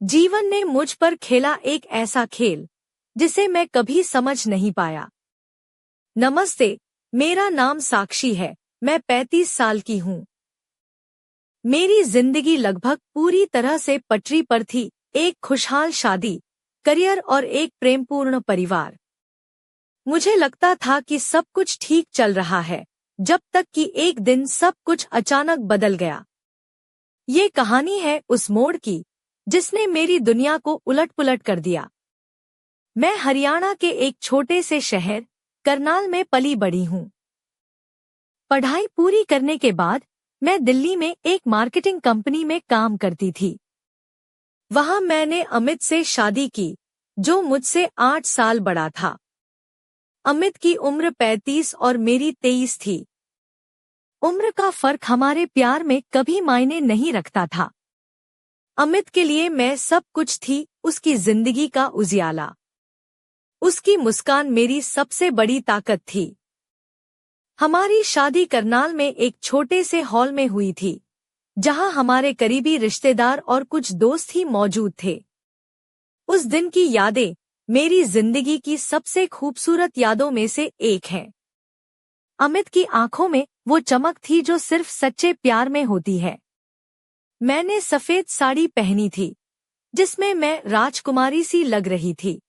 जीवन ने मुझ पर खेला एक ऐसा खेल जिसे मैं कभी समझ नहीं पाया। नमस्ते, मेरा नाम साक्षी है। मैं 35 साल की हूँ। मेरी जिंदगी लगभग पूरी तरह से पटरी पर थी। एक खुशहाल शादी, करियर और एक प्रेमपूर्ण परिवार। मुझे लगता था कि सब कुछ ठीक चल रहा है, जब तक कि एक दिन सब कुछ अचानक बदल गया। ये कहानी है उस मोड़ की जिसने मेरी दुनिया को उलट-पुलट कर दिया। मैं हरियाणा के एक छोटे से शहर करनाल में पली बड़ी हूँ। पढ़ाई पूरी करने के बाद मैं दिल्ली में एक मार्केटिंग कंपनी में काम करती थी। वहाँ मैंने अमित से शादी की, जो मुझसे 8 साल बड़ा था। अमित की उम्र 35 और मेरी 23 थी। उम्र का फर्क हमारे प्यार में कभी मायने नहीं रखता था। अमित के लिए मैं सब कुछ थी, उसकी जिंदगी का उजियाला। उसकी मुस्कान मेरी सबसे बड़ी ताकत थी। हमारी शादी करनाल में एक छोटे से हॉल में हुई थी, जहां हमारे करीबी रिश्तेदार और कुछ दोस्त ही मौजूद थे। उस दिन की यादें मेरी जिंदगी की सबसे खूबसूरत यादों में से एक है। अमित की आंखों में वो चमक थी जो सिर्फ सच्चे प्यार में होती है। मैंने सफेद साड़ी पहनी थी, जिसमें मैं राजकुमारी सी लग रही थी,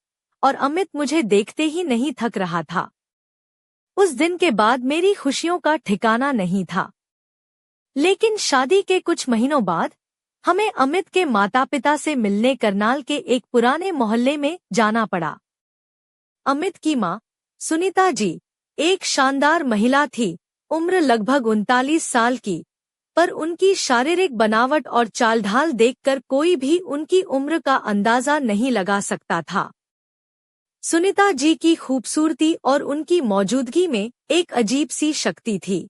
और अमित मुझे देखते ही नहीं थक रहा था। उस दिन के बाद मेरी खुशियों का ठिकाना नहीं था। लेकिन शादी के कुछ महीनों बाद हमें अमित के माता-पिता से मिलने करनाल के एक पुराने मोहल्ले में जाना पड़ा। अमित की मां, सुनीता जी, एक शानदार महिला थी, उम्र लगभग 39 साल की, पर उनकी शारीरिक बनावट और चालढाल देखकर कोई भी उनकी उम्र का अंदाजा नहीं लगा सकता था। सुनीता जी की खूबसूरती और उनकी मौजूदगी में एक अजीब सी शक्ति थी।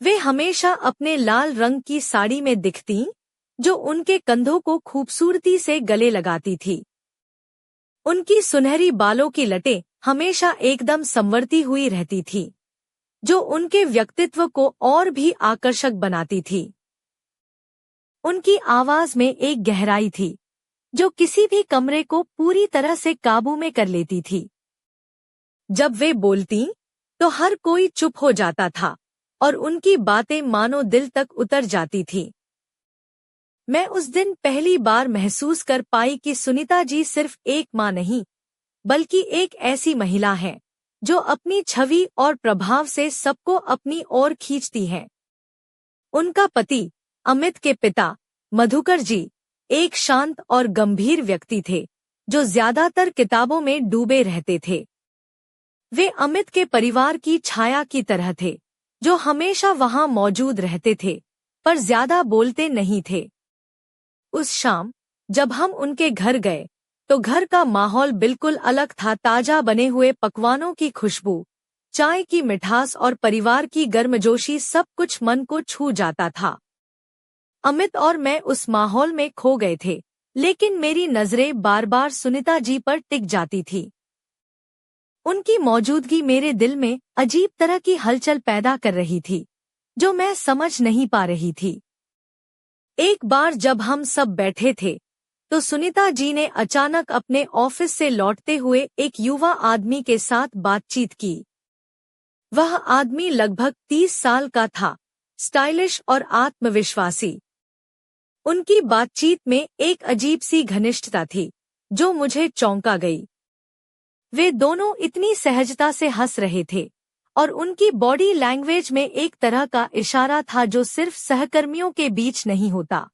वे हमेशा अपने लाल रंग की साड़ी में दिखतीं, जो उनके कंधों को खूबसूरती से गले लगाती थी। उनकी सुनहरी बालों की लटें हमेशा एकदम संवरती हुई रहती थी, जो उनके व्यक्तित्व को और भी आकर्षक बनाती थी। उनकी आवाज में एक गहराई थी, जो किसी भी कमरे को पूरी तरह से काबू में कर लेती थी। जब वे बोलतीं, तो हर कोई चुप हो जाता था, और उनकी बातें मानो दिल तक उतर जाती थीं। मैं उस दिन पहली बार महसूस कर पाई कि सुनीता जी सिर्फ एक मां नहीं, बल्कि एक ऐसी महिला है जो अपनी छवि और प्रभाव से सबको अपनी ओर खींचती है। उनका पति, अमित के पिता, मधुकर जी, एक शांत और गंभीर व्यक्ति थे, जो ज्यादातर किताबों में डूबे रहते थे। वे अमित के परिवार की छाया की तरह थे, जो हमेशा वहां मौजूद रहते थे, पर ज्यादा बोलते नहीं थे। उस शाम जब हम उनके घर गए, तो घर का माहौल बिल्कुल अलग था। ताजा बने हुए पकवानों की खुशबू, चाय की मिठास और परिवार की गर्मजोशी, सब कुछ मन को छू जाता था। अमित और मैं उस माहौल में खो गए थे, लेकिन मेरी नजरें बार बार सुनीता जी पर टिक जाती थी। उनकी मौजूदगी मेरे दिल में अजीब तरह की हलचल पैदा कर रही थी, जो मैं समझ नहीं पा रही थी। एक बार जब हम सब बैठे थे, तो सुनीता जी ने अचानक अपने ऑफिस से लौटते हुए एक युवा आदमी के साथ बातचीत की। वह आदमी लगभग 30 साल का था, स्टाइलिश और आत्मविश्वासी। उनकी बातचीत में एक अजीब सी घनिष्ठता थी, जो मुझे चौंका गई। वे दोनों इतनी सहजता से हंस रहे थे, और उनकी बॉडी लैंग्वेज में एक तरह का इशारा था जो सिर्फ सहकर्मियों के बीच नहीं होता।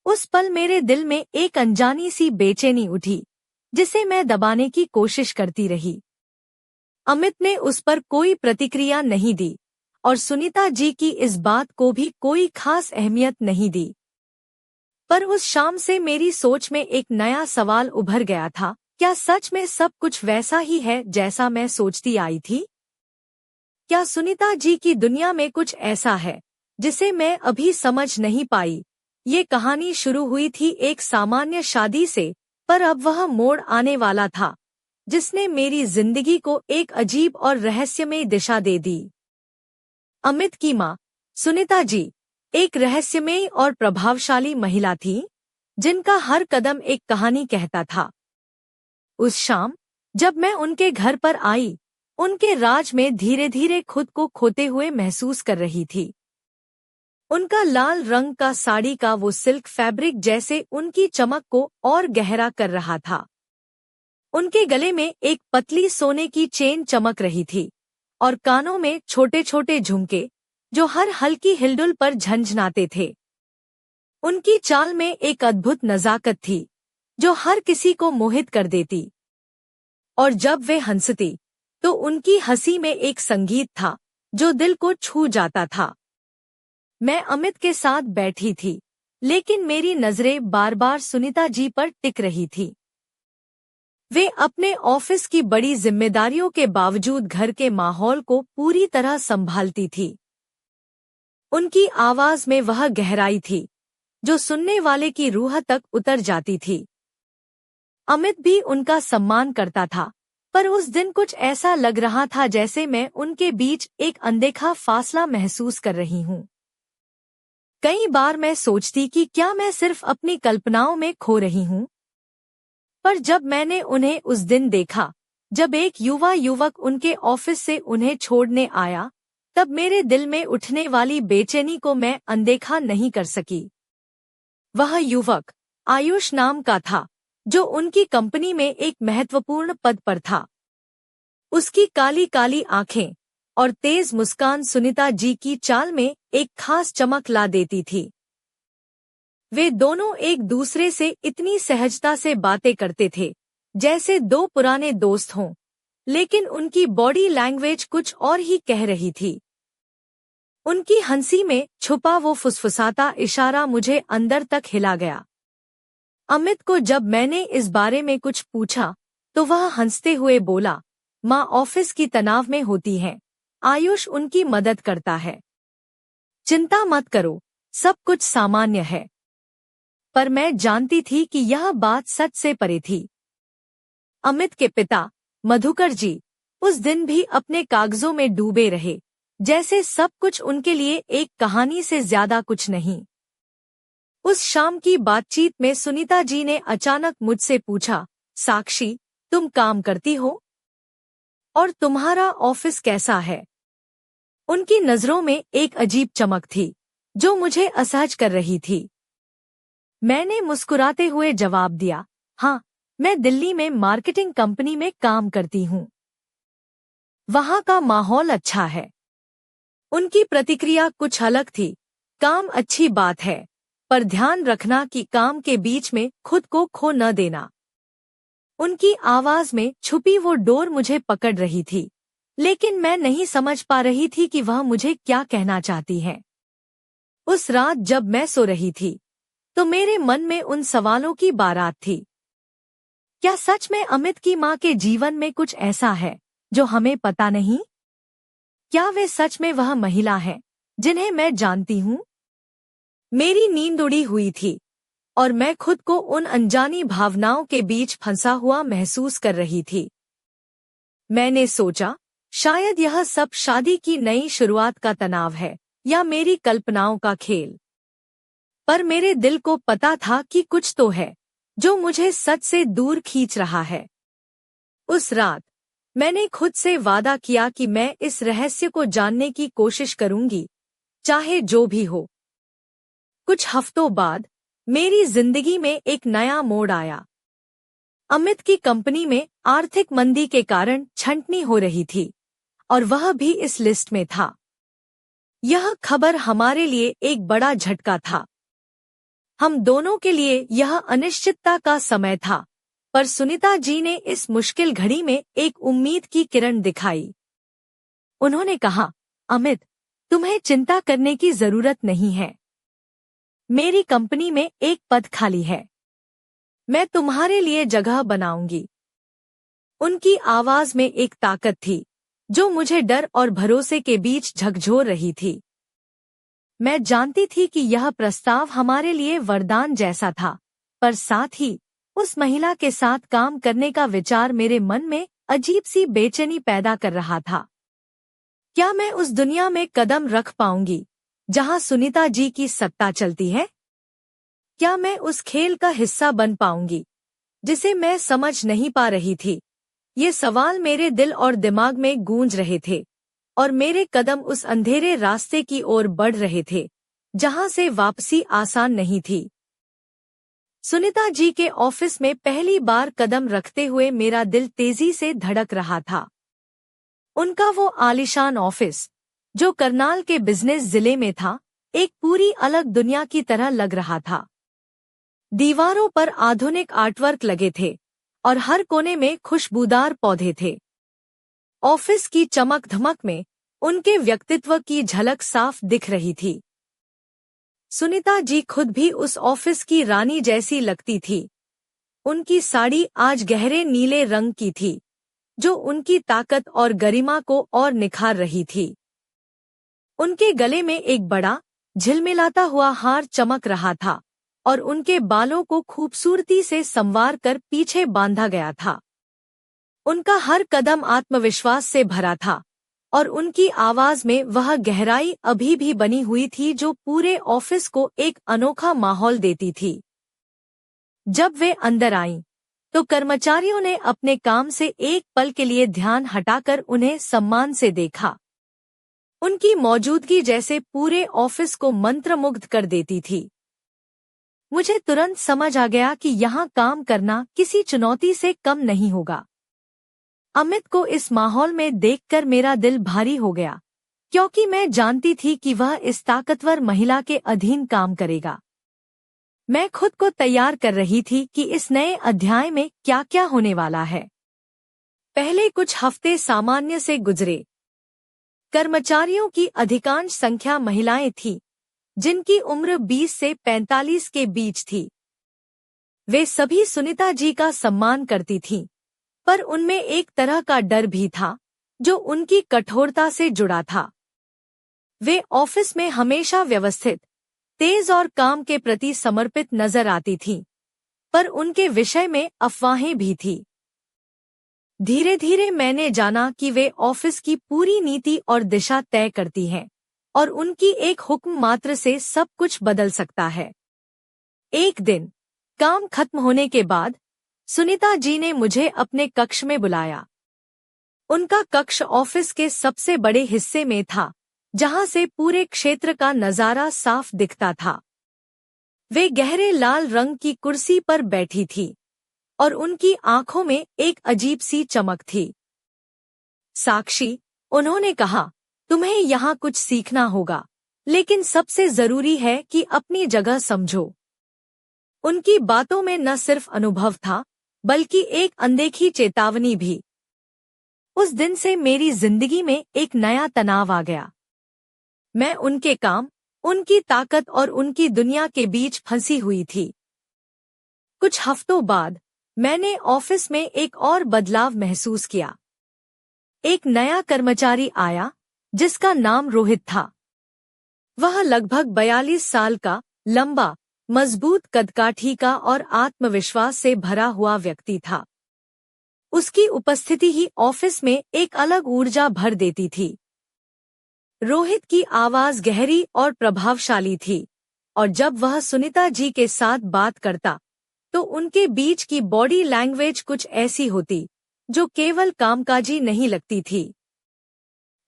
उस पल मेरे दिल में एक अनजानी सी बेचैनी उठी, जिसे मैं दबाने की कोशिश करती रही। अमित ने उस पर कोई प्रतिक्रिया नहीं दी, और सुनीता जी की इस बात को भी कोई खास अहमियत नहीं दी। पर उस शाम से मेरी सोच में एक नया सवाल उभर गया था, क्या सच में सब कुछ वैसा ही है जैसा मैं सोचती आई थी? क्या सुनीता जी की दुनिया में कुछ ऐसा है जिसे मैं अभी समझ नहीं पाई? ये कहानी शुरू हुई थी एक सामान्य शादी से, पर अब वह मोड़ आने वाला था, जिसने मेरी जिंदगी को एक अजीब और रहस्यमय दिशा दे दी। अमित की मां, सुनीता जी, एक रहस्यमयी और प्रभावशाली महिला थी। जिनका हर कदम एक कहानी कहता था। उस शाम जब मैं उनके घर पर आई, उनके राज में धीरे धीरे खुद को खोते हुए महसूस कर रही थी। उनका लाल रंग का साड़ी का वो सिल्क फैब्रिक जैसे उनकी चमक को और गहरा कर रहा था। उनके गले में एक पतली सोने की चेन चमक रही थी और कानों में छोटे छोटे झुमके जो हर हल्की हिलडुल पर झंझनाते थे। उनकी चाल में एक अद्भुत नजाकत थी जो हर किसी को मोहित कर देती, और जब वे हंसती तो उनकी हंसी में एक संगीत था जो दिल को छू जाता था। मैं अमित के साथ बैठी थी, लेकिन मेरी नजरें बार बार सुनीता जी पर टिक रही थी। वे अपने ऑफिस की बड़ी जिम्मेदारियों के बावजूद घर के माहौल को पूरी तरह संभालती थी। उनकी आवाज में वह गहराई थी जो सुनने वाले की रूह तक उतर जाती थी। अमित भी उनका सम्मान करता था, पर उस दिन कुछ ऐसा लग रहा था जैसे मैं उनके बीच एक अनदेखा फासला महसूस कर रही हूँ। कई बार मैं सोचती कि क्या मैं सिर्फ अपनी कल्पनाओं में खो रही हूँ, पर जब मैंने उन्हें उस दिन देखा जब एक युवा युवक उनके ऑफिस से उन्हें छोड़ने आया, तब मेरे दिल में उठने वाली बेचैनी को मैं अनदेखा नहीं कर सकी। वह युवक आयुष नाम का था, जो उनकी कंपनी में एक महत्वपूर्ण पद पर था। उसकी काली काली आंखें और तेज मुस्कान सुनीता जी की चाल में एक खास चमक ला देती थी। वे दोनों एक दूसरे से इतनी सहजता से बातें करते थे जैसे दो पुराने दोस्त हों, लेकिन उनकी बॉडी लैंग्वेज कुछ और ही कह रही थी। उनकी हंसी में छुपा वो फुसफुसाता इशारा मुझे अंदर तक हिला गया। अमित को जब मैंने इस बारे में कुछ पूछा तो वह हंसते हुए बोला, माँ ऑफिस की तनाव में होती हैं, आयुष उनकी मदद करता है। चिंता मत करो, सब कुछ सामान्य है। पर मैं जानती थी कि यह बात सच से परे थी। अमित के पिता मधुकर जी उस दिन भी अपने कागजों में डूबे रहे, जैसे सब कुछ उनके लिए एक कहानी से ज्यादा कुछ नहीं। उस शाम की बातचीत में सुनीता जी ने अचानक मुझसे पूछा, साक्षी, तुम काम करती हो? और तुम्हारा ऑफिस कैसा है? उनकी नजरों में एक अजीब चमक थी जो मुझे असहज कर रही थी। मैंने मुस्कुराते हुए जवाब दिया, हाँ, मैं दिल्ली में मार्केटिंग कंपनी में काम करती हूँ। वहाँ का माहौल अच्छा है। उनकी प्रतिक्रिया कुछ अलग थी, काम अच्छी बात है, पर ध्यान रखना कि काम के बीच में खुद को खो न देना। उनकी आवाज में छुपी वो डोर मुझे पकड़ रही थी, लेकिन मैं नहीं समझ पा रही थी कि वह मुझे क्या कहना चाहती है। उस रात जब मैं सो रही थी तो मेरे मन में उन सवालों की बारात थी। क्या सच में अमित की माँ के जीवन में कुछ ऐसा है जो हमें पता नहीं? क्या वे सच में वह महिला है जिन्हें मैं जानती हूँ? मेरी नींद उड़ी हुई थी और मैं खुद को उन अनजानी भावनाओं के बीच फंसा हुआ महसूस कर रही थी। मैंने सोचा, शायद यह सब शादी की नई शुरुआत का तनाव है या मेरी कल्पनाओं का खेल। पर मेरे दिल को पता था कि कुछ तो है जो मुझे सच से दूर खींच रहा है। उस रात मैंने खुद से वादा किया कि मैं इस रहस्य को जानने की कोशिश करूंगी, चाहे जो भी हो। कुछ हफ्तों बाद मेरी जिंदगी में एक नया मोड़ आया। अमित की कंपनी में आर्थिक मंदी के कारण छंटनी हो रही थी और वह भी इस लिस्ट में था। यह खबर हमारे लिए एक बड़ा झटका था। हम दोनों के लिए यह अनिश्चितता का समय था, पर सुनीता जी ने इस मुश्किल घड़ी में एक उम्मीद की किरण दिखाई। उन्होंने कहा, अमित, तुम्हें चिंता करने की जरूरत नहीं है। मेरी कंपनी में एक पद खाली है। मैं तुम्हारे लिए जगह बनाऊंगी। उनकी आवाज में एक ताकत थी जो मुझे डर और भरोसे के बीच झकझोर रही थी। मैं जानती थी कि यह प्रस्ताव हमारे लिए वरदान जैसा था, पर साथ ही उस महिला के साथ काम करने का विचार मेरे मन में अजीब सी बेचैनी पैदा कर रहा था। क्या मैं उस दुनिया में कदम रख पाऊंगी जहां सुनीता जी की सत्ता चलती है? क्या मैं उस खेल का हिस्सा बन पाऊंगी जिसे मैं समझ नहीं पा रही थी? ये सवाल मेरे दिल और दिमाग में गूंज रहे थे और मेरे कदम उस अंधेरे रास्ते की ओर बढ़ रहे थे जहां से वापसी आसान नहीं थी। सुनीता जी के ऑफिस में पहली बार कदम रखते हुए मेरा दिल तेजी से धड़क रहा था। उनका वो आलीशान ऑफिस, जो करनाल के बिजनेस जिले में था, एक पूरी अलग दुनिया की तरह लग रहा था। दीवारों पर आधुनिक आर्टवर्क लगे थे और हर कोने में खुशबूदार पौधे थे। ऑफिस की चमक धमक में उनके व्यक्तित्व की झलक साफ दिख रही थी। सुनीता जी खुद भी उस ऑफिस की रानी जैसी लगती थी। उनकी साड़ी आज गहरे नीले रंग की थी, जो उनकी ताकत और गरिमा को और निखार रही थी। उनके गले में एक बड़ा, झिलमिलाता हुआ हार चमक रहा था और उनके बालों को खूबसूरती से संवार कर पीछे बांधा गया था। उनका हर कदम आत्मविश्वास से भरा था और उनकी आवाज में वह गहराई अभी भी बनी हुई थी जो पूरे ऑफिस को एक अनोखा माहौल देती थी। जब वे अंदर आईं, तो कर्मचारियों ने अपने काम से एक पल के लिए ध्यान हटाकर उन्हें सम्मान से देखा। उनकी मौजूदगी जैसे पूरे ऑफिस को मंत्रमुग्ध कर देती थी। मुझे तुरंत समझ आ गया कि यहाँ काम करना किसी चुनौती से कम नहीं होगा। अमित को इस माहौल में देखकर मेरा दिल भारी हो गया, क्योंकि मैं जानती थी कि वह इस ताकतवर महिला के अधीन काम करेगा। मैं खुद को तैयार कर रही थी कि इस नए अध्याय में क्या क्या होने वाला है। पहले कुछ हफ्ते सामान्य से गुजरे। कर्मचारियों की अधिकांश संख्या महिलाएं थीं, जिनकी उम्र 20 से 45 के बीच थी। वे सभी सुनीता जी का सम्मान करती थीं, पर उनमें एक तरह का डर भी था, जो उनकी कठोरता से जुड़ा था। वे ऑफिस में हमेशा व्यवस्थित, तेज और काम के प्रति समर्पित नजर आती थीं, पर उनके विषय में अफवाहें भी थीं। धीरे धीरे मैंने जाना कि वे ऑफिस की पूरी नीति और दिशा तय करती हैं और उनकी एक हुक्म मात्र से सब कुछ बदल सकता है। एक दिन काम खत्म होने के बाद सुनीता जी ने मुझे अपने कक्ष में बुलाया। उनका कक्ष ऑफिस के सबसे बड़े हिस्से में था, जहां से पूरे क्षेत्र का नजारा साफ दिखता था। वे गहरे लाल रंग की कुर्सी पर बैठी थी और उनकी आंखों में एक अजीब सी चमक थी। साक्षी, उन्होंने कहा, तुम्हें यहाँ कुछ सीखना होगा, लेकिन सबसे जरूरी है कि अपनी जगह समझो। उनकी बातों में न सिर्फ अनुभव था, बल्कि एक अनदेखी चेतावनी भी। उस दिन से मेरी जिंदगी में एक नया तनाव आ गया। मैं उनके काम, उनकी ताकत और उनकी दुनिया के बीच फंसी हुई थी। कुछ हफ्तों बाद मैंने ऑफिस में एक और बदलाव महसूस किया। एक नया कर्मचारी आया, जिसका नाम रोहित था। वह लगभग 42 साल का, लंबा, मजबूत कदकाठी का और आत्मविश्वास से भरा हुआ व्यक्ति था। उसकी उपस्थिति ही ऑफिस में एक अलग ऊर्जा भर देती थी। रोहित की आवाज गहरी और प्रभावशाली थी, और जब वह सुनीता जी के साथ बात करता, तो उनके बीच की बॉडी लैंग्वेज कुछ ऐसी होती, जो केवल कामकाजी नहीं लगती थी।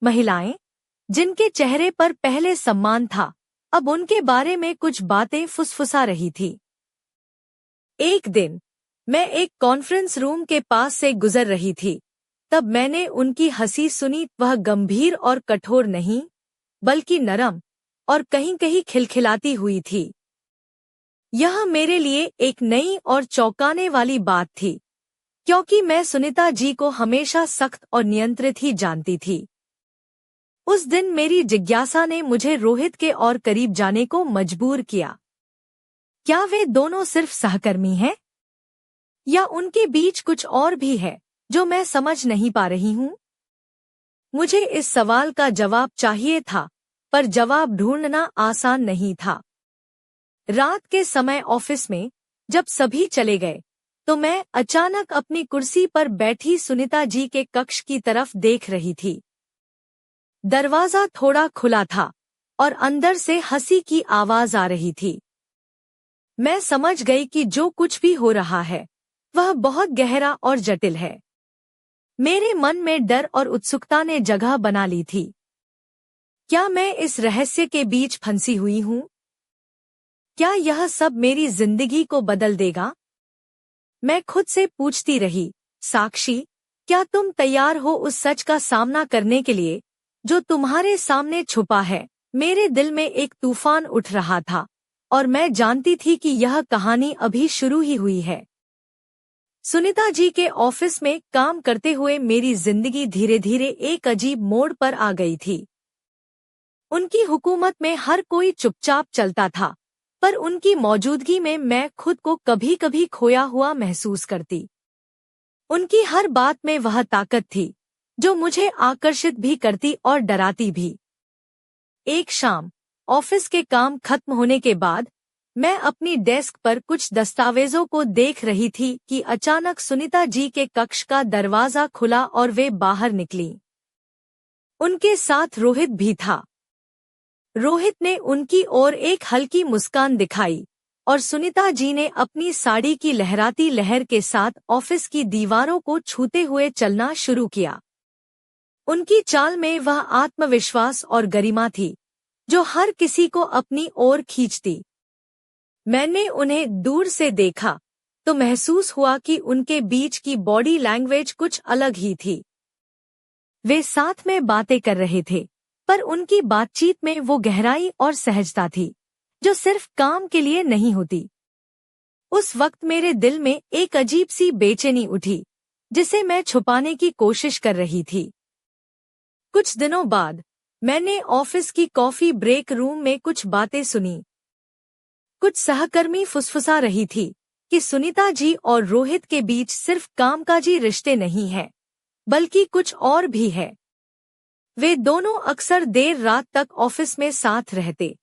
महिलाएं, जिनके चेहरे पर पहले सम्मान था, अब उनके बारे में कुछ बातें फुसफुसा रही थी। एक दिन मैं एक कॉन्फ्रेंस रूम के पास से गुजर रही थी, तब मैंने उनकी हंसी सुनी। वह गंभीर और कठोर नहीं, बल्कि नरम और कहीं-कहीं खिलखिलाती हुई थी। यह मेरे लिए एक नई और चौंकाने वाली बात थी, क्योंकि मैं सुनीता जी को हमेशा सख्त और नियंत्रित ही जानती थी। उस दिन मेरी जिज्ञासा ने मुझे रोहित के और करीब जाने को मजबूर किया। क्या वे दोनों सिर्फ सहकर्मी हैं? या उनके बीच कुछ और भी है, जो मैं समझ नहीं पा रही हूँ? मुझे इस सवाल का जवाब चाहिए था, पर जवाब ढूंढना आसान नहीं था। रात के समय ऑफिस में, जब सभी चले गए, तो मैं अचानक अपनी कुर्सी पर बैठी सुनीता जी के कक्ष की तरफ देख रही थी। दरवाजा थोड़ा खुला था और अंदर से हंसी की आवाज आ रही थी। मैं समझ गई कि जो कुछ भी हो रहा है वह बहुत गहरा और जटिल है। मेरे मन में डर और उत्सुकता ने जगह बना ली थी। क्या मैं इस रहस्य के बीच फंसी हुई हूँ? क्या यह सब मेरी जिंदगी को बदल देगा? मैं खुद से पूछती रही, साक्षी, क्या तुम तैयार हो उस सच का सामना करने के लिए जो तुम्हारे सामने छुपा है? मेरे दिल में एक तूफान उठ रहा था और मैं जानती थी कि यह कहानी अभी शुरू ही हुई है। सुनीता जी के ऑफिस में काम करते हुए मेरी जिंदगी धीरे धीरे एक अजीब मोड़ पर आ गई थी। उनकी हुकूमत में हर कोई चुपचाप चलता था, पर उनकी मौजूदगी में मैं खुद को कभी कभी खोया हुआ महसूस करती। उनकी हर बात में वह ताकत थी जो मुझे आकर्षित भी करती और डराती भी। एक शाम ऑफिस के काम खत्म होने के बाद मैं अपनी डेस्क पर कुछ दस्तावेजों को देख रही थी कि अचानक सुनीता जी के कक्ष का दरवाजा खुला और वे बाहर निकलीं। उनके साथ रोहित भी था। रोहित ने उनकी ओर एक हल्की मुस्कान दिखाई और सुनीता जी ने अपनी साड़ी की लहराती लहर के साथ ऑफिस की दीवारों को छूते हुए चलना शुरू किया। उनकी चाल में वह आत्मविश्वास और गरिमा थी जो हर किसी को अपनी ओर खींचती। मैंने उन्हें दूर से देखा तो महसूस हुआ कि उनके बीच की बॉडी लैंग्वेज कुछ अलग ही थी। वे साथ में बातें कर रहे थे, पर उनकी बातचीत में वो गहराई और सहजता थी जो सिर्फ काम के लिए नहीं होती। उस वक्त मेरे दिल में एक अजीब सी बेचैनी उठी जिसे मैं छुपाने की कोशिश कर रही थी। कुछ दिनों बाद मैंने ऑफिस की कॉफी ब्रेक रूम में कुछ बातें सुनी। कुछ सहकर्मी फुसफुसा रही थी कि सुनीता जी और रोहित के बीच सिर्फ कामकाजी रिश्ते नहीं हैं, बल्कि कुछ और भी है। वे दोनों अक्सर देर रात तक ऑफिस में साथ रहते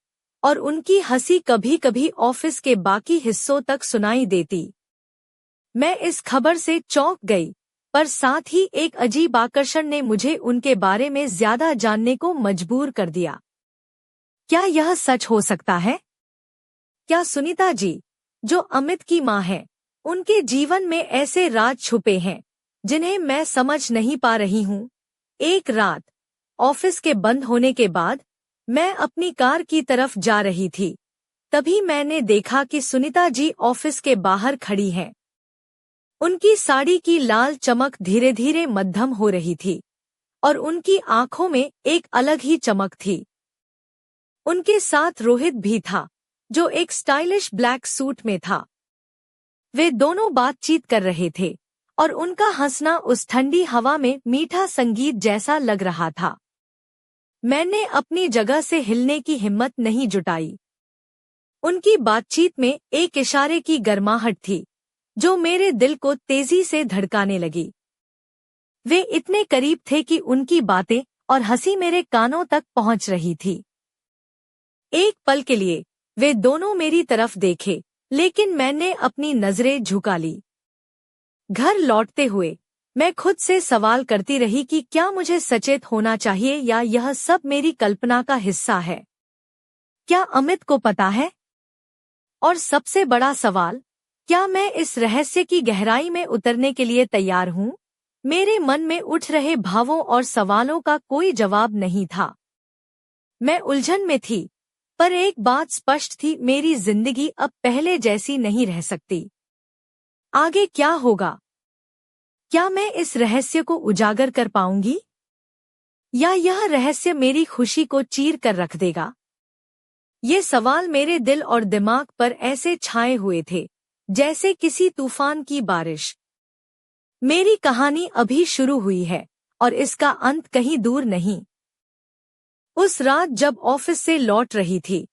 और उनकी हंसी कभी कभी ऑफिस के बाकी हिस्सों तक सुनाई देती। मैं इस खबर से चौंक गई, पर साथ ही एक अजीब आकर्षण ने मुझे उनके बारे में ज्यादा जानने को मजबूर कर दिया। क्या यह सच हो सकता है? क्या सुनीता जी, जो अमित की मां है, उनके जीवन में ऐसे राज छुपे हैं जिन्हें मैं समझ नहीं पा रही हूँ? एक रात ऑफिस के बंद होने के बाद मैं अपनी कार की तरफ जा रही थी। तभी मैंने देखा कि सुनीता जी ऑफिस के बाहर खड़ी हैं। उनकी साड़ी की लाल चमक धीरे धीरे मद्धम हो रही थी और उनकी आंखों में एक अलग ही चमक थी। उनके साथ रोहित भी था जो एक स्टाइलिश ब्लैक सूट में था। वे दोनों बातचीत कर रहे थे और उनका हंसना उस ठंडी हवा में मीठा संगीत जैसा लग रहा था। मैंने अपनी जगह से हिलने की हिम्मत नहीं जुटाई। उनकी बातचीत में एक इशारे की गर्माहट थी जो मेरे दिल को तेजी से धड़काने लगी। वे इतने करीब थे कि उनकी बातें और हंसी मेरे कानों तक पहुंच रही थी। एक पल के लिए वे दोनों मेरी तरफ देखे, लेकिन मैंने अपनी नजरें झुका ली। घर लौटते हुए मैं खुद से सवाल करती रही कि क्या मुझे सचेत होना चाहिए या यह सब मेरी कल्पना का हिस्सा है। क्या अमित को पता है? और सबसे बड़ा सवाल, क्या मैं इस रहस्य की गहराई में उतरने के लिए तैयार हूँ? मेरे मन में उठ रहे भावों और सवालों का कोई जवाब नहीं था। मैं उलझन में थी, पर एक बात स्पष्ट थी, मेरी जिंदगी अब पहले जैसी नहीं रह सकती। आगे क्या होगा? क्या मैं इस रहस्य को उजागर कर पाऊंगी या यह रहस्य मेरी खुशी को चीर कर रख देगा? ये सवाल मेरे दिल और दिमाग पर ऐसे छाए हुए थे जैसे किसी तूफान की बारिश। मेरी कहानी अभी शुरू हुई है और इसका अंत कहीं दूर नहीं। उस रात जब ऑफिस से लौट रही थी,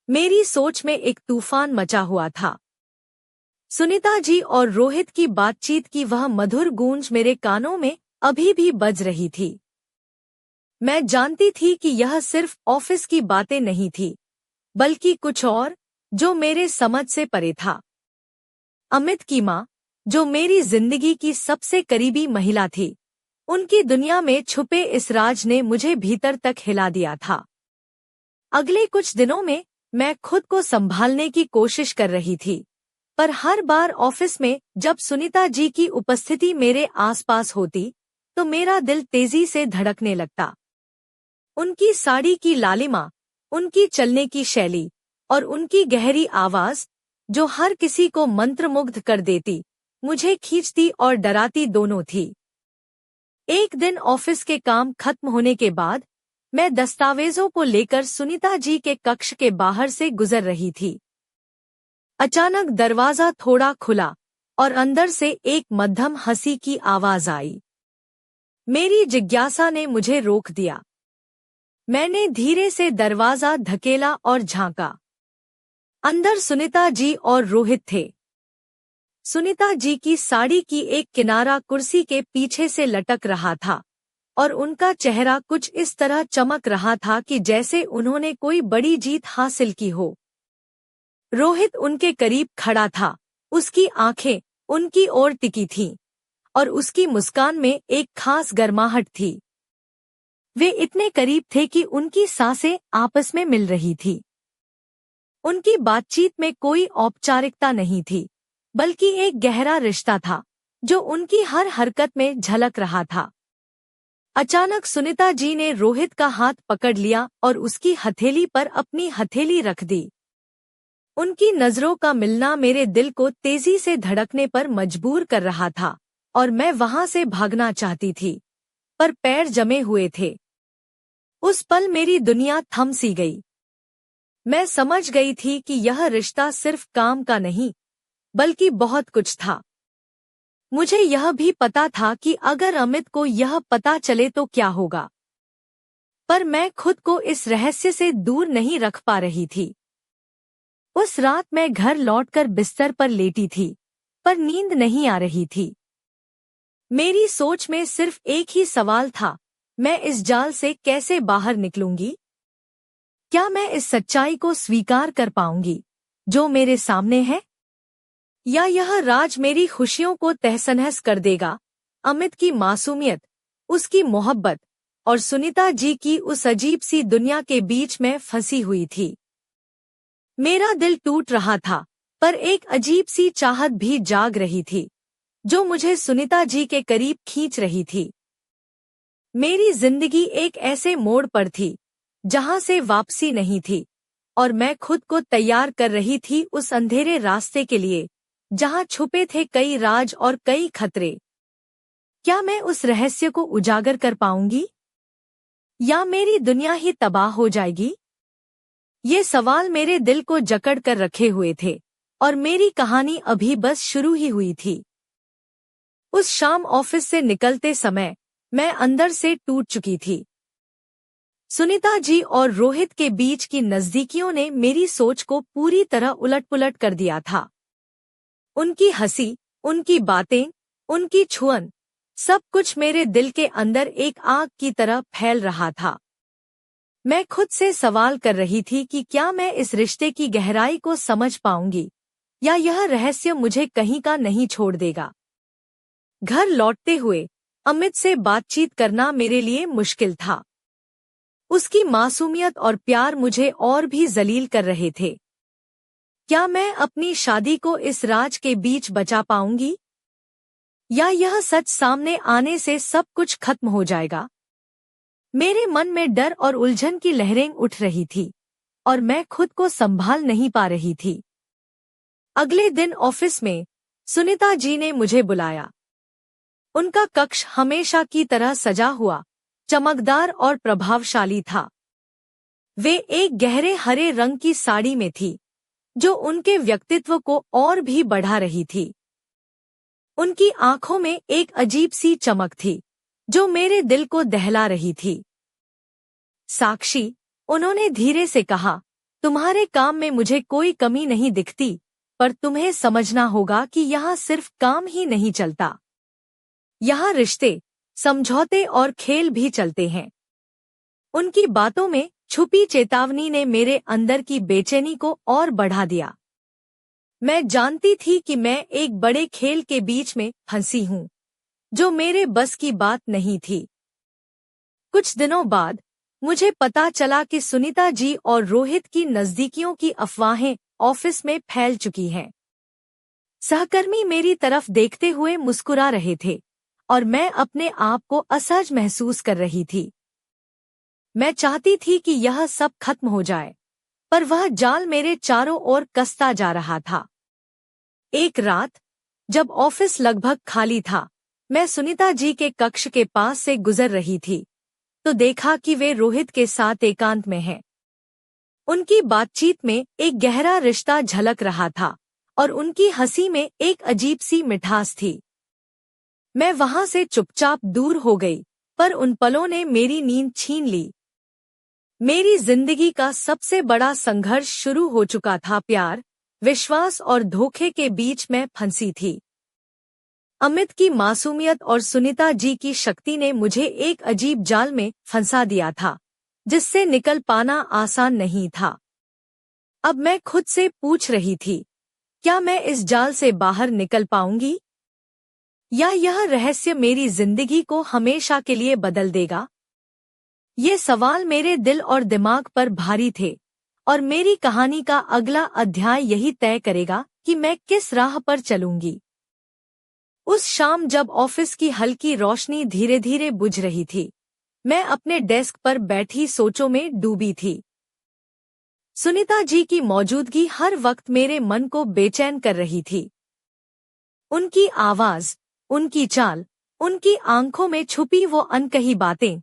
मेरी सोच में एक तूफान मचा हुआ था। सुनीता जी और रोहित की बातचीत की वह मधुर गूंज मेरे कानों में अभी भी बज रही थी। मैं जानती थी कि यह सिर्फ ऑफिस की बातें नहीं थी, बल्कि कुछ और जो मेरे समझ से परे था। अमित की मां, जो मेरी जिंदगी की सबसे करीबी महिला थी, उनकी दुनिया में छुपे इस राज ने मुझे भीतर तक हिला दिया था। अगले कुछ दिनों में मैं खुद को संभालने की कोशिश कर रही थी, पर हर बार ऑफिस में जब सुनीता जी की उपस्थिति मेरे आसपास होती तो मेरा दिल तेजी से धड़कने लगता। उनकी साड़ी की लालिमा, उनकी चलने की शैली और उनकी गहरी आवाज जो हर किसी को मंत्रमुग्ध कर देती, मुझे खींचती और डराती दोनों थी। एक दिन ऑफिस के काम खत्म होने के बाद मैं दस्तावेजों को लेकर सुनीता जी के कक्ष के बाहर से गुजर रही थी। अचानक दरवाजा थोड़ा खुला और अंदर से एक मध्यम हंसी की आवाज आई। मेरी जिज्ञासा ने मुझे रोक दिया। मैंने धीरे से दरवाजा धकेला और झांका। अंदर सुनीता जी और रोहित थे। सुनीता जी की साड़ी की एक किनारा कुर्सी के पीछे से लटक रहा था और उनका चेहरा कुछ इस तरह चमक रहा था कि जैसे उन्होंने कोई बड़ी जीत हासिल की हो। रोहित उनके करीब खड़ा था, उसकी आंखें उनकी ओर टिकी थीं और उसकी मुस्कान में एक खास गर्माहट थी। वे इतने करीब थे कि उनकी सांसें आपस में मिल रही थी। उनकी बातचीत में कोई औपचारिकता नहीं थी, बल्कि एक गहरा रिश्ता था जो उनकी हर हरकत में झलक रहा था। अचानक सुनीता जी ने रोहित का हाथ पकड़ लिया और उसकी हथेली पर अपनी हथेली रख दी। उनकी नजरों का मिलना मेरे दिल को तेजी से धड़कने पर मजबूर कर रहा था और मैं वहां से भागना चाहती थी, पर पैर जमे हुए थे। उस पल मेरी दुनिया थम सी गई। मैं समझ गई थी कि यह रिश्ता सिर्फ काम का नहीं, बल्कि बहुत कुछ था। मुझे यह भी पता था कि अगर अमित को यह पता चले तो क्या होगा, पर मैं खुद को इस रहस्य से दूर नहीं रख पा रही थी। उस रात मैं घर लौटकर बिस्तर पर लेटी थी, पर नींद नहीं आ रही थी। मेरी सोच में सिर्फ एक ही सवाल था, मैं इस जाल से कैसे बाहर निकलूंगी? क्या मैं इस सच्चाई को स्वीकार कर पाऊंगी जो मेरे सामने है, या यह राज मेरी खुशियों को तहस-नहस कर देगा? अमित की मासूमियत, उसकी मोहब्बत और सुनीता जी की उस अजीब सी दुनिया के बीच में फंसी हुई थी। मेरा दिल टूट रहा था, पर एक अजीब सी चाहत भी जाग रही थी जो मुझे सुनीता जी के करीब खींच रही थी। मेरी जिंदगी एक ऐसे मोड़ पर थी जहां से वापसी नहीं थी और मैं खुद को तैयार कर रही थी उस अंधेरे रास्ते के लिए जहां छुपे थे कई राज और कई खतरे। क्या मैं उस रहस्य को उजागर कर पाऊंगी, या मेरी दुनिया ही तबाह हो जाएगी? ये सवाल मेरे दिल को जकड़ कर रखे हुए थे और मेरी कहानी अभी बस शुरू ही हुई थी। उस शाम ऑफिस से निकलते समय मैं अंदर से टूट चुकी थी। सुनीता जी और रोहित के बीच की नजदीकियों ने मेरी सोच को पूरी तरह उलट-पुलट कर दिया था। उनकी हंसी, उनकी बातें, उनकी छुअन, सब कुछ मेरे दिल के अंदर एक आग की तरह फैल रहा था। मैं खुद से सवाल कर रही थी कि क्या मैं इस रिश्ते की गहराई को समझ पाऊंगी, या यह रहस्य मुझे कहीं का नहीं छोड़ देगा। घर लौटते हुए अमित से बातचीत करना मेरे लिए मुश्किल था। उसकी मासूमियत और प्यार मुझे और भी जलील कर रहे थे। क्या मैं अपनी शादी को इस राज के बीच बचा पाऊंगी, या यह सच सामने आने से सब कुछ खत्म हो जाएगा? मेरे मन में डर और उलझन की लहरें उठ रही थी और मैं खुद को संभाल नहीं पा रही थी। अगले दिन ऑफिस में सुनीता जी ने मुझे बुलाया। उनका कक्ष हमेशा की तरह सजा हुआ, चमकदार और प्रभावशाली था। वे एक गहरे हरे रंग की साड़ी में थी जो उनके व्यक्तित्व को और भी बढ़ा रही थी। उनकी आंखों में एक अजीब सी चमक थी जो मेरे दिल को दहला रही थी। साक्षी, उन्होंने धीरे से कहा, तुम्हारे काम में मुझे कोई कमी नहीं दिखती, पर तुम्हें समझना होगा कि यहाँ सिर्फ काम ही नहीं चलता। यहाँ रिश्ते, समझौते और खेल भी चलते हैं। उनकी बातों में छुपी चेतावनी ने मेरे अंदर की बेचैनी को और बढ़ा दिया। मैं जानती थी कि मैं एक बड़े खेल के बीच में फंसी हूँ, जो मेरे बस की बात नहीं थी। कुछ दिनों बाद मुझे पता चला कि सुनीता जी और रोहित की नजदीकियों की अफवाहें ऑफिस में फैल चुकी हैं। सहकर्मी मेरी तरफ देखते हुए मुस्कुरा रहे थे और मैं अपने आप को असहज महसूस कर रही थी। मैं चाहती थी कि यह सब खत्म हो जाए, पर वह जाल मेरे चारों ओर कसता जा रहा था। एक रात, जब ऑफिस लगभग खाली था, मैं सुनीता जी के कक्ष के पास से गुजर रही थी, तो देखा कि वे रोहित के साथ एकांत में हैं। उनकी बातचीत में एक गहरा रिश्ता झलक रहा था और उनकी हंसी में एक अजीब सी मिठास थी। मैं वहां से चुपचाप दूर हो गई, पर उन पलों ने मेरी नींद छीन ली। मेरी जिंदगी का सबसे बड़ा संघर्ष शुरू हो चुका था। प्यार, विश्वास और धोखे के बीच मैं फंसी थी। अमित की मासूमियत और सुनीता जी की शक्ति ने मुझे एक अजीब जाल में फंसा दिया था, जिससे निकल पाना आसान नहीं था। अब मैं खुद से पूछ रही थी, क्या मैं इस जाल से बाहर निकल पाऊंगी? या यह रहस्य मेरी जिंदगी को हमेशा के लिए बदल देगा? ये सवाल मेरे दिल और दिमाग पर भारी थे, और मेरी कहानी का अगला अध्याय यही तय करेगा कि मैं किस राह पर चलूंगी। उस शाम जब ऑफिस की हल्की रोशनी धीरे धीरे बुझ रही थी, मैं अपने डेस्क पर बैठी सोचों में डूबी थी। सुनीता जी की मौजूदगी हर वक्त मेरे मन को बेचैन कर रही थी। उनकी आवाज, उनकी चाल, उनकी आंखों में छुपी वो अनकही बातें,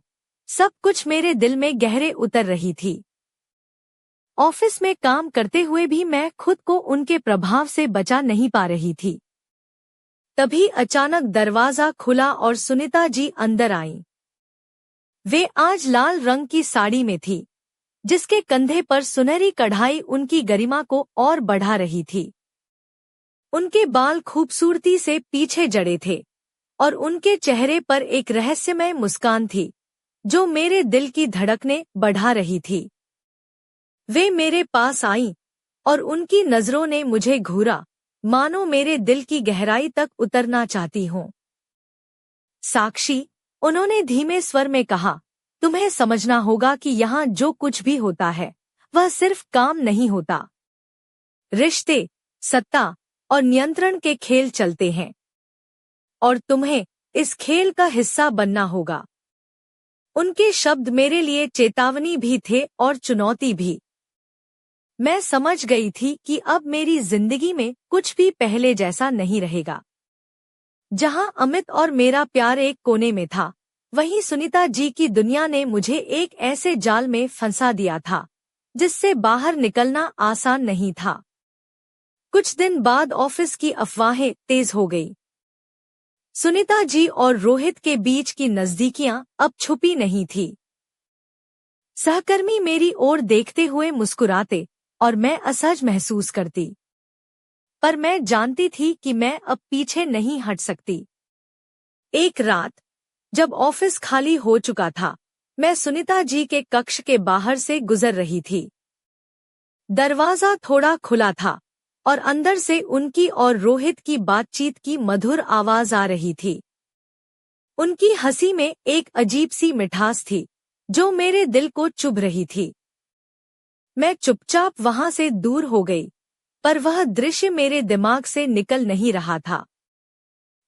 सब कुछ मेरे दिल में गहरे उतर रही थी। ऑफिस में काम करते हुए भी मैं खुद को उनके प्रभाव से बचा नहीं पा रही थी। तभी अचानक दरवाजा खुला और सुनीता जी अंदर आईं। वे आज लाल रंग की साड़ी में थी, जिसके कंधे पर सुनहरी कढ़ाई उनकी गरिमा को और बढ़ा रही थी। उनके बाल खूबसूरती से पीछे जड़े थे और उनके चेहरे पर एक रहस्यमय मुस्कान थी, जो मेरे दिल की धड़कनें बढ़ा रही थी। वे मेरे पास आईं और उनकी नजरों ने मुझे घूरा, मानो मेरे दिल की गहराई तक उतरना चाहती हों। साक्षी, उन्होंने धीमे स्वर में कहा, तुम्हें समझना होगा कि यहाँ जो कुछ भी होता है, वह सिर्फ काम नहीं होता। रिश्ते, सत्ता और नियंत्रण के खेल चलते हैं, और तुम्हें इस खेल का हिस्सा बनना होगा। उनके शब्द मेरे लिए चेतावनी भी थे और चुनौती भी। मैं समझ गई थी कि अब मेरी जिंदगी में कुछ भी पहले जैसा नहीं रहेगा। जहां अमित और मेरा प्यार एक कोने में था, वहीं सुनीता जी की दुनिया ने मुझे एक ऐसे जाल में फंसा दिया था, जिससे बाहर निकलना आसान नहीं था। कुछ दिन बाद ऑफिस की अफवाहें तेज हो गई। सुनीता जी और रोहित के बीच की नजदीकियां अब छुपी नहीं थी। सहकर्मी मेरी ओर देखते हुए मुस्कुराते और मैं असहज महसूस करती, पर मैं जानती थी कि मैं अब पीछे नहीं हट सकती। एक रात, जब ऑफिस खाली हो चुका था, मैं सुनीता जी के कक्ष के बाहर से गुजर रही थी। दरवाजा थोड़ा खुला था और अंदर से उनकी और रोहित की बातचीत की मधुर आवाज आ रही थी। उनकी हंसी में एक अजीब सी मिठास थी, जो मेरे दिल को चुभ रही थी। मैं चुपचाप वहां से दूर हो गई, पर वह दृश्य मेरे दिमाग से निकल नहीं रहा था।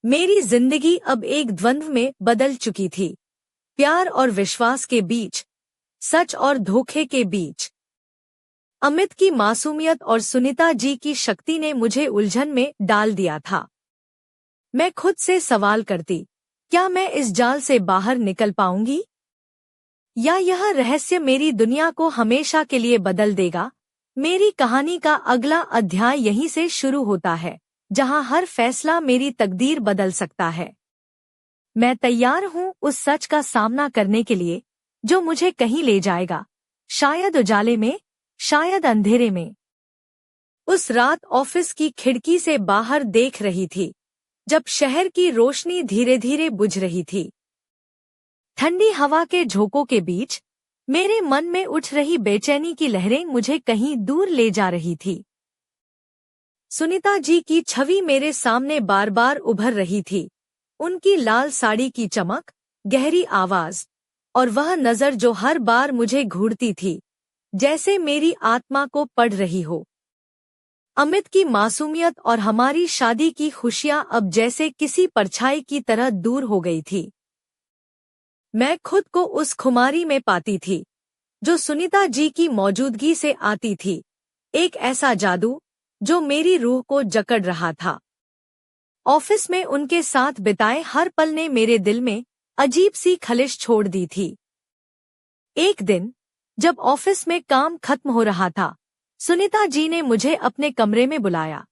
मेरी जिंदगी अब एक द्वंद्व में बदल चुकी थी, प्यार और विश्वास के बीच, सच और धोखे के बीच। अमित की मासूमियत और सुनीता जी की शक्ति ने मुझे उलझन में डाल दिया था। मैं खुद से सवाल करती, क्या मैं इस जाल से बाहर निकल पाऊंगी? या यह रहस्य मेरी दुनिया को हमेशा के लिए बदल देगा? मेरी कहानी का अगला अध्याय यहीं से शुरू होता है, जहां हर फैसला मेरी तकदीर बदल सकता है। मैं तैयार हूं उस सच का सामना करने के लिए, जो मुझे कहीं ले जाएगा, शायद उजाले में, शायद अंधेरे में। उस रात ऑफिस की खिड़की से बाहर देख रही थी, जब शहर की रोशनी धीरे धीरे बुझ रही थी। ठंडी हवा के झोंकों के बीच मेरे मन में उठ रही बेचैनी की लहरें मुझे कहीं दूर ले जा रही थी। सुनीता जी की छवि मेरे सामने बार बार उभर रही थी, उनकी लाल साड़ी की चमक, गहरी आवाज और वह नजर जो हर बार मुझे घूरती थी, जैसे मेरी आत्मा को पढ़ रही हो। अमित की मासूमियत और हमारी शादी की खुशियां अब जैसे किसी परछाई की तरह दूर हो गई थी। मैं खुद को उस खुमारी में पाती थी जो सुनीता जी की मौजूदगी से आती थी, एक ऐसा जादू जो मेरी रूह को जकड़ रहा था। ऑफिस में उनके साथ बिताए हर पल ने मेरे दिल में अजीब सी खलिश छोड़ दी थी। एक दिन जब ऑफिस में काम खत्म हो रहा था, सुनीता जी ने मुझे अपने कमरे में बुलाया।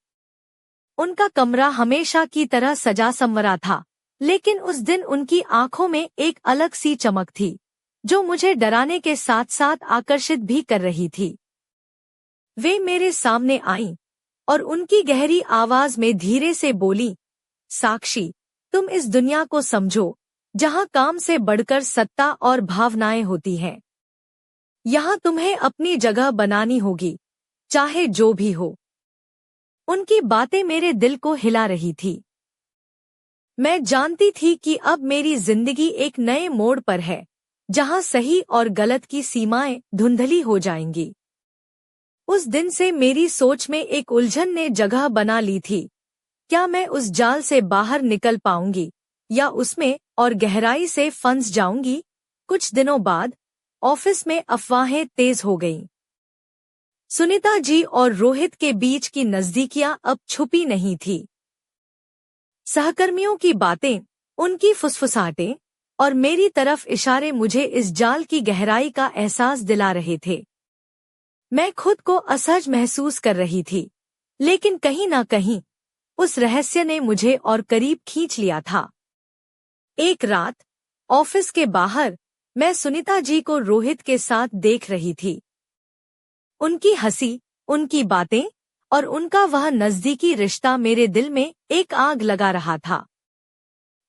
उनका कमरा हमेशा की तरह सजा संवरा था, लेकिन उस दिन उनकी आंखों में एक अलग सी चमक थी जो मुझे डराने के साथ साथ आकर्षित भी कर रही थी। वे मेरे सामने आईं और उनकी गहरी आवाज में धीरे से बोली, साक्षी, तुम इस दुनिया को समझो जहां काम से बढ़कर सत्ता और भावनाएं होती हैं। यहां तुम्हें अपनी जगह बनानी होगी, चाहे जो भी हो। उनकी बातें मेरे दिल को हिला रही थी। मैं जानती थी कि अब मेरी जिंदगी एक नए मोड़ पर है, जहां सही और गलत की सीमाएं धुंधली हो जाएंगी। उस दिन से मेरी सोच में एक उलझन ने जगह बना ली थी। क्या मैं उस जाल से बाहर निकल पाऊंगी या उसमें और गहराई से फंस जाऊंगी? कुछ दिनों बाद ऑफिस में अफवाहें तेज हो गईं। सुनीता जी और रोहित के बीच की नजदीकियां अब छुपी नहीं थी। सहकर्मियों की बातें, उनकी फुसफुसाहटें और मेरी तरफ इशारे मुझे इस जाल की गहराई का एहसास दिला रहे थे। मैं खुद को असहज महसूस कर रही थी, लेकिन कहीं ना कहीं उस रहस्य ने मुझे और करीब खींच लिया था। एक रात ऑफिस के बाहर मैं सुनीता जी को रोहित के साथ देख रही थी। उनकी हंसी, उनकी बातें और उनका वह नजदीकी रिश्ता मेरे दिल में एक आग लगा रहा था।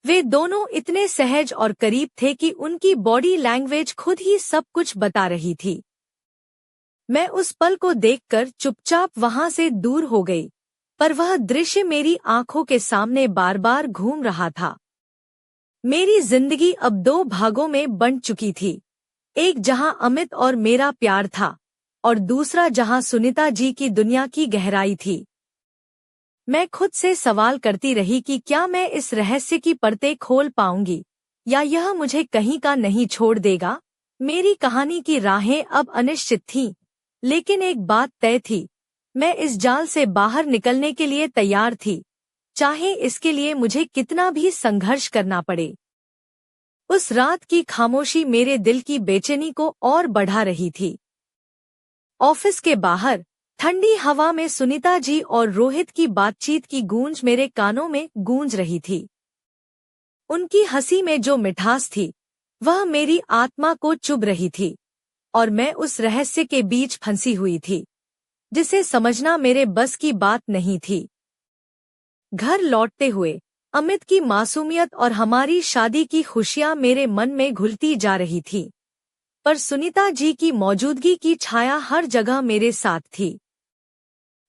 वे दोनों इतने सहज और करीब थे कि उनकी बॉडी लैंग्वेज खुद ही सब कुछ बता रही थी। मैं उस पल को देखकर चुपचाप वहां से दूर हो गई, पर वह दृश्य मेरी आंखों के सामने बार बार घूम रहा था। मेरी जिंदगी अब दो भागों में बंट चुकी थी, एक जहां अमित और मेरा प्यार था और दूसरा जहां सुनीता जी की दुनिया की गहराई थी। मैं खुद से सवाल करती रही कि क्या मैं इस रहस्य की परतें खोल पाऊंगी या यह मुझे कहीं का नहीं छोड़ देगा। मेरी कहानी की राहें अब अनिश्चित थीं, लेकिन एक बात तय थी, मैं इस जाल से बाहर निकलने के लिए तैयार थी, चाहे इसके लिए मुझे कितना भी संघर्ष करना पड़े। उस रात की खामोशी मेरे दिल की बेचैनी को और बढ़ा रही थी। ऑफिस के बाहर ठंडी हवा में सुनीता जी और रोहित की बातचीत की गूंज मेरे कानों में गूंज रही थी। उनकी हंसी में जो मिठास थी, वह मेरी आत्मा को चुभ रही थी और मैं उस रहस्य के बीच फंसी हुई थी, जिसे समझना मेरे बस की बात नहीं थी। घर लौटते हुए अमित की मासूमियत और हमारी शादी की खुशियां मेरे मन में घुलती जा रही थी, पर सुनीता जी की मौजूदगी की छाया हर जगह मेरे साथ थी।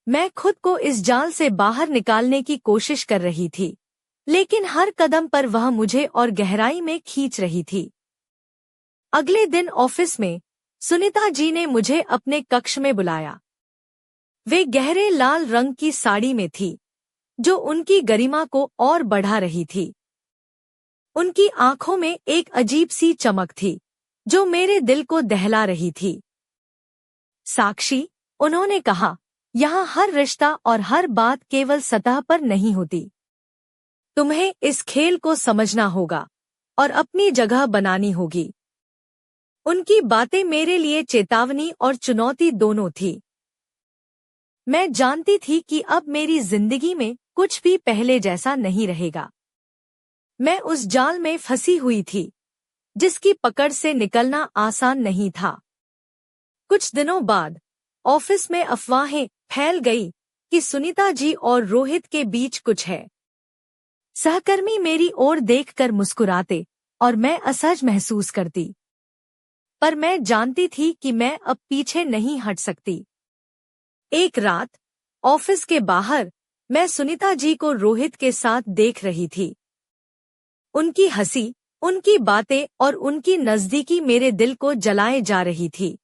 मैं खुद को इस जाल से बाहर निकालने की कोशिश कर रही थी, लेकिन हर कदम पर वह मुझे और गहराई में खींच रही थी। अगले दिन ऑफिस में सुनीता जी ने मुझे अपने कक्ष में बुलाया। वे गहरे लाल रंग की साड़ी में थी, जो उनकी गरिमा को और बढ़ा रही थी। उनकी आंखों में एक अजीब सी चमक थी, जो मेरे दिल को दहला रही थी। साक्षी, उन्होंने कहा, यहाँ हर रिश्ता और हर बात केवल सतह पर नहीं होती। तुम्हें इस खेल को समझना होगा और अपनी जगह बनानी होगी। उनकी बातें मेरे लिए चेतावनी और चुनौती दोनों थी। मैं जानती थी कि अब मेरी जिंदगी में कुछ भी पहले जैसा नहीं रहेगा। मैं उस जाल में फंसी हुई थी, जिसकी पकड़ से निकलना आसान नहीं था। कुछ दिनों बाद ऑफिस में अफवाहें फैल गई कि सुनीता जी और रोहित के बीच कुछ है। सहकर्मी मेरी ओर देखकर मुस्कुराते और मैं असहज महसूस करती, पर मैं जानती थी कि मैं अब पीछे नहीं हट सकती। एक रात ऑफिस के बाहर मैं सुनीता जी को रोहित के साथ देख रही थी। उनकी हंसी, उनकी बातें और उनकी नजदीकी मेरे दिल को जलाए जा रही थी।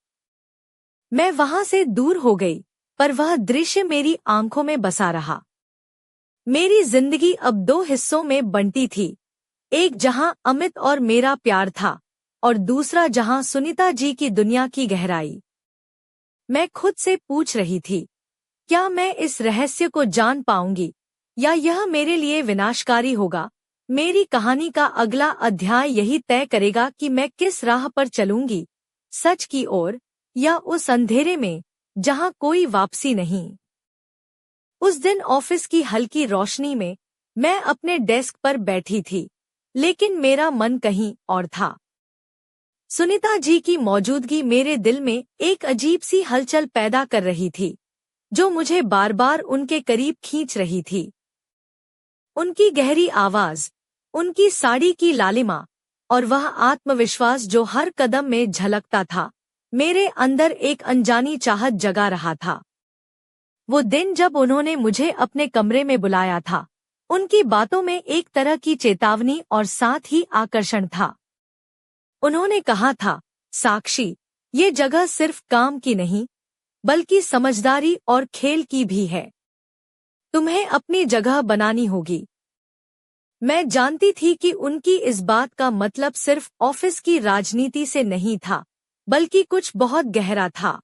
मैं वहां से दूर हो गई, पर वह दृश्य मेरी आंखों में बसा रहा। मेरी जिंदगी अब दो हिस्सों में बंटी थी, एक जहां अमित और मेरा प्यार था और दूसरा जहां सुनीता जी की दुनिया की गहराई। मैं खुद से पूछ रही थी, क्या मैं इस रहस्य को जान पाऊंगी या यह मेरे लिए विनाशकारी होगा? मेरी कहानी का अगला अध्याय यही तय करेगा कि मैं किस राह पर चलूंगी, सच की ओर या उस अंधेरे में जहां कोई वापसी नहीं। उस दिन ऑफिस की हल्की रोशनी में मैं अपने डेस्क पर बैठी थी, लेकिन मेरा मन कहीं और था। सुनीता जी की मौजूदगी मेरे दिल में एक अजीब सी हलचल पैदा कर रही थी, जो मुझे बार बार उनके करीब खींच रही थी। उनकी गहरी आवाज, उनकी साड़ी की लालिमा और वह आत्मविश्वास जो हर कदम में झलकता था, मेरे अंदर एक अनजानी चाहत जगा रहा था। वो दिन जब उन्होंने मुझे अपने कमरे में बुलाया था, उनकी बातों में एक तरह की चेतावनी और साथ ही आकर्षण था। उन्होंने कहा था, साक्षी, ये जगह सिर्फ काम की नहीं, बल्कि समझदारी और खेल की भी है। तुम्हें अपनी जगह बनानी होगी। मैं जानती थी कि उनकी इस बात का मतलब सिर्फ ऑफिस की राजनीति से नहीं था, बल्कि कुछ बहुत गहरा था।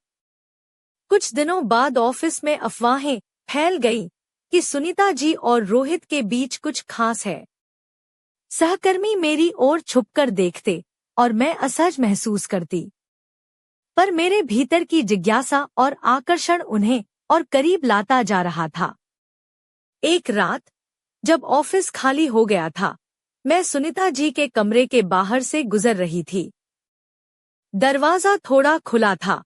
कुछ दिनों बाद ऑफिस में अफवाहें फैल गईं कि सुनीता जी और रोहित के बीच कुछ खास है। सहकर्मी मेरी ओर छुपकर देखते और मैं असहज महसूस करती, पर मेरे भीतर की जिज्ञासा और आकर्षण उन्हें और करीब लाता जा रहा था। एक रात जब ऑफिस खाली हो गया था, मैं सुनीता जी के कमरे के बाहर से गुजर रही थी। दरवाजा थोड़ा खुला था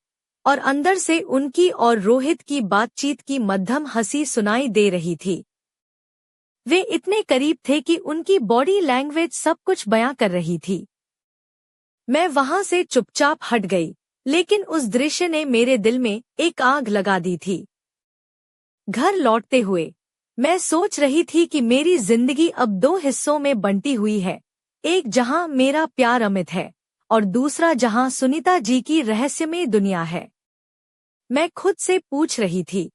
और अंदर से उनकी और रोहित की बातचीत की मध्यम हंसी सुनाई दे रही थी। वे इतने करीब थे कि उनकी बॉडी लैंग्वेज सब कुछ बयां कर रही थी। मैं वहां से चुपचाप हट गई, लेकिन उस दृश्य ने मेरे दिल में एक आग लगा दी थी। घर लौटते हुए मैं सोच रही थी कि मेरी जिंदगी अब दो हिस्सों में बंटी हुई है, एक जहां मेरा प्यार अमित है और दूसरा जहां सुनीता जी की रहस्यमय दुनिया है। मैं खुद से पूछ रही थी,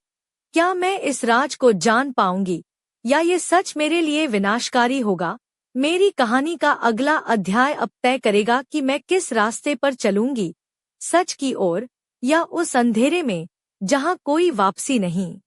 क्या मैं इस राज को जान पाऊंगी या ये सच मेरे लिए विनाशकारी होगा? मेरी कहानी का अगला अध्याय अब तय करेगा कि मैं किस रास्ते पर चलूंगी, सच की ओर या उस अंधेरे में जहां कोई वापसी नहीं।